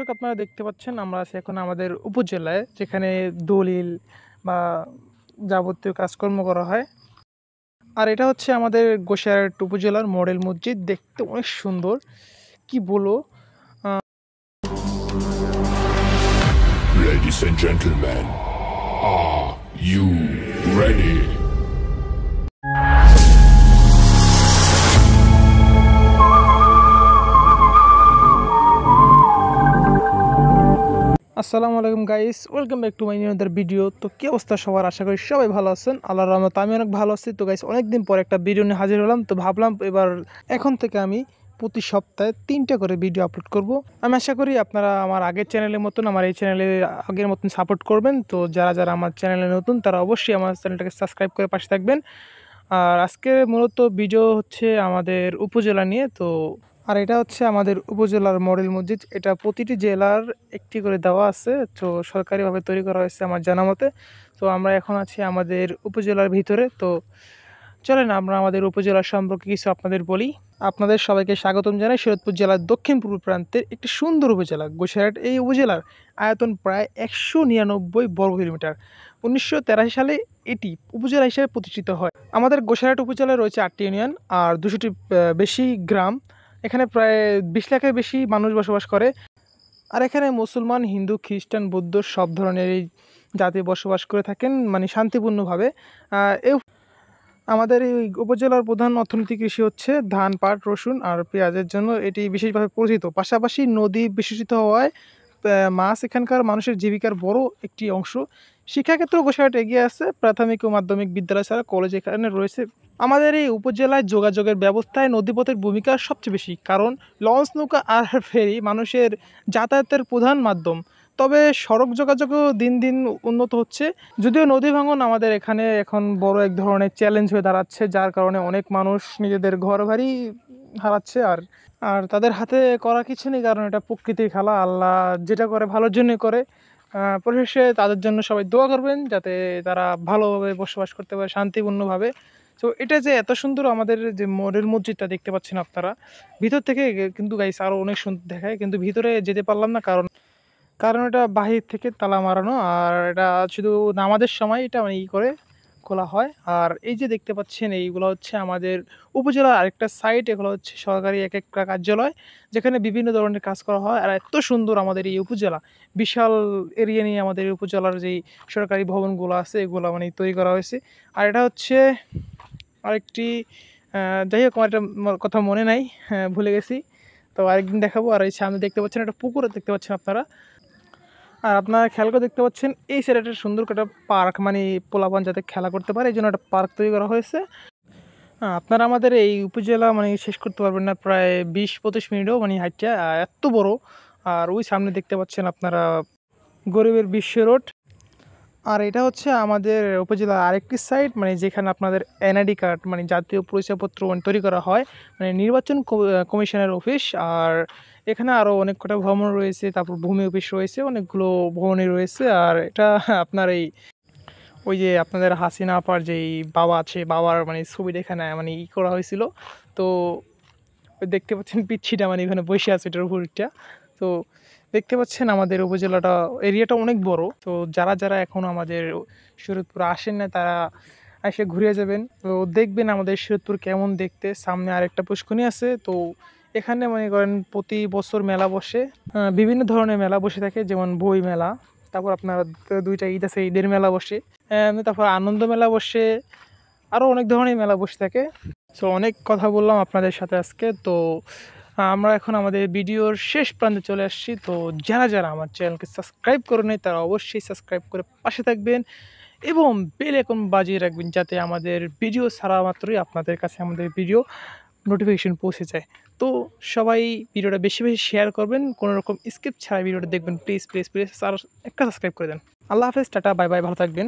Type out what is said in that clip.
দর্শক আপনারা দেখতে পাচ্ছেন আমরা আছি এখন আমাদের উপজেলায়, যেখানে দলিল বা যাবতীয় কাজকর্ম করা হয়। আর এটা হচ্ছে আমাদের গোসাইরহাট উপজেলার মডেল মসজিদ, দেখতে অনেক সুন্দর, কি বলবো। Ladies and gentlemen, are you ready? আসসালামু আলাইকুম guys, welcome back to my new video. তো কি অবস্থা সবার, আশা করি সবাই ভালো আছেন। আল্লাহর রহমতে আমি অনেক ভালো আছি। তো গাইস, অনেকদিন পর একটা ভিডিও নিয়ে হাজির হলাম। তো ভাবলাম এবার এখন থেকে আমি প্রতি সপ্তাহে 3টা করে ভিডিও আপলোড করব। আমি আশা করি আপনারা আমার আগের চ্যানেলের মতন আমার এই চ্যানেলে আগের মতন সাপোর্ট করবেন। তো যারা যারা আমার চ্যানেলে নতুন তারা অবশ্যই আমার চ্যানেলটাকে সাবস্ক্রাইব করে পাশে থাকবেন। আর আজকে মূলত ভিডিও হচ্ছে আমাদের উপজেলা নিয়ে। তো আর এটা হচ্ছে আমাদের উপজেলার মডেল মসজিদ। এটা প্রতিটি জেলার একটি করে দেওয়া আছে, তো সরকারিভাবে তৈরি করা হয়েছে আমার জানা মতে। তো আমরা এখন আছি আমাদের উপজেলার ভিতরে। তো চলেন আমরা আমাদের উপজেলার সম্পর্কে কিছু আপনাদের বলি। আপনাদের সবাইকে স্বাগতম জানাই শরীয়তপুর জেলার দক্ষিণ পূর্ব প্রান্তের একটি সুন্দর উপজেলা গোসাইরহাট। এই উপজেলার আয়তন প্রায় 199 বর্গ কিলোমিটার। 1983 সালে এটি উপজেলা হিসেবে প্রতিষ্ঠিত হয়। আমাদের গোসাইরহাট উপজেলায় রয়েছে 8টি ইউনিয়ন আর 200টি বেশি গ্রাম। এখানে প্রায় 20 লাখের বেশি মানুষ বসবাস করে। আর এখানে মুসলমান, হিন্দু, খ্রিস্টান, বৌদ্ধ সব ধরনের এই জাতি বসবাস করে থাকেন, মানে শান্তিপূর্ণভাবে। এই আমাদের এই উপজেলার প্রধান অর্থনৈতিক কৃষি হচ্ছে ধান, পাট, রসুন আর পেঁয়াজের জন্য এটি বিশেষভাবে পরিচিত। পাশাপাশি নদী বিশেষিত হওয়ায় মাছ এখানকার মানুষের জীবিকার বড় একটি অংশ। শিক্ষাক্ষেত্রেও গোসাইরহাট এগিয়ে আছে। প্রাথমিক ও মাধ্যমিক বিদ্যালয় ছাড়া কলেজ এখানে রয়েছে। আমাদের এই উপজেলায় যোগাযোগের ব্যবস্থায় নদীপথের ভূমিকা সবচেয়ে বেশি, কারণ লঞ্চ, নৌকা আর ফেরি মানুষের যাতায়াতের প্রধান মাধ্যম। তবে সড়ক যোগাযোগও দিন দিন উন্নত হচ্ছে। যদিও নদী ভাঙন আমাদের এখানে এখন বড় এক ধরনের চ্যালেঞ্জ হয়ে দাঁড়াচ্ছে, যার কারণে অনেক মানুষ নিজেদের ঘর বাড়ি হারাচ্ছে। আর আর তাদের হাতে করা কিছু নেই, কারণ এটা প্রকৃতির খেলা। আল্লাহ যেটা করে ভালোর জন্যই করে। পরিশেষে তাদের জন্য সবাই দোয়া করবেন, যাতে তারা ভালোভাবে বসবাস করতে পারে শান্তিপূর্ণভাবে। তো এটা যে এত সুন্দর আমাদের যে মডেল মসজিদটা দেখতে পাচ্ছেন আপনারা, ভিতর থেকে কিন্তু গাইস আরও অনেক সুন্দর দেখায়, কিন্তু ভিতরে যেতে পারলাম না, কারণ কারণ এটা বাহির থেকে তালা মারানো। আর এটা শুধু নামাজের সময় এটা মানে করে খোলা হয়। আর এই যে দেখতে পাচ্ছেন এইগুলো হচ্ছে আমাদের উপজেলার আরেকটা সাইট। এগুলো হচ্ছে সরকারি এক একটা কার্যালয়, যেখানে বিভিন্ন ধরনের কাজ করা হয়। আর এত সুন্দর আমাদের এই উপজেলা, বিশাল এরিয়া নিয়ে আমাদের এই উপজেলার যেই সরকারি ভবনগুলো আছে এগুলো মানে তৈরি করা হয়েছে। আর এটা হচ্ছে আরেকটি যাই হোক, আমার একটা কথা মনে নাই, ভুলে গেছি। তো আরেকদিন দেখাবো। আর এই সামনে দেখতে পাচ্ছেন একটা পুকুর দেখতে পাচ্ছেন আপনারা। আর আপনারা খেয়াল করে দেখতে পাচ্ছেন এই সাইডে একটা সুন্দর একটা পার্ক, মানে পোলাপান যাতে খেলা করতে পারে এই জন্য একটা পার্ক তৈরি করা হয়েছে। আপনারা আমাদের এই উপজেলা মানে শেষ করতে পারবেন না প্রায় 20-25 মিনিটও, মানে হাইটটা এত বড়। আর ওই সামনে দেখতে পাচ্ছেন আপনারা গরিবের বিশ্ব রোড। আর এটা হচ্ছে আমাদের উপজেলার আরেকটি সাইট, মানে যেখানে আপনাদের এনআইডি কার্ড মানে জাতীয় পরিচয়পত্র মানে তৈরি করা হয়, মানে নির্বাচন কমিশনের অফিস। আর এখানে আরও অনেক কটা ভবন রয়েছে, তারপর ভূমি অফিস রয়েছে, অনেকগুলো ভবনই রয়েছে। আর এটা আপনার এই ওই যে আপনাদের হাসিনা আপার যেই বাবা আছে, বাবার মানে ছবিটা এখানে মানে করা হয়েছিল। তো ওই দেখতে পাচ্ছেন পিচ্ছিটা মানে এখানে বসে আছে এটার উপরটা। তো দেখতে পাচ্ছেন আমাদের উপজেলাটা এরিয়াটা অনেক বড়। তো যারা যারা এখনও আমাদের শরীয়তপুর আসেন না তারা এসে ঘুরে যাবেন। তো দেখবেন আমাদের শরীয়তপুর কেমন দেখতে। সামনে আরেকটা পুষ্করণী আছে। তো এখানে মনে করেন প্রতি বছর মেলা বসে, বিভিন্ন ধরনের মেলা বসে থাকে, যেমন বই মেলা, তারপর আপনার 2টা ঈদ আছে, ঈদের মেলা বসে, তারপর আনন্দ মেলা বসে, আরও অনেক ধরনের মেলা বসে থাকে। সো অনেক কথা বললাম আপনাদের সাথে আজকে। তো আমরা এখন আমাদের ভিডিওর শেষ প্রান্তে চলে আসছি। তো যারা যারা আমার চ্যানেলকে সাবস্ক্রাইব করে নেয় তারা অবশ্যই সাবস্ক্রাইব করে পাশে থাকবেন এবং বেল আইকন বাজিয়ে রাখবেন, যাতে আমাদের ভিডিও ছাড়া মাত্রই আপনাদের কাছে আমাদের ভিডিও নোটিফিকেশন পৌঁছে যায়। তো সবাই ভিডিওটা বেশি বেশি শেয়ার করবেন, কোনো রকম স্কিপ ছাড়া ভিডিওটা দেখবেন। প্লিজ প্লিজ প্লিজ আর একটা সাবস্ক্রাইব করে দেন। আল্লাহ হাফেজ, টাটা, বাই বাই, ভালো থাকবেন।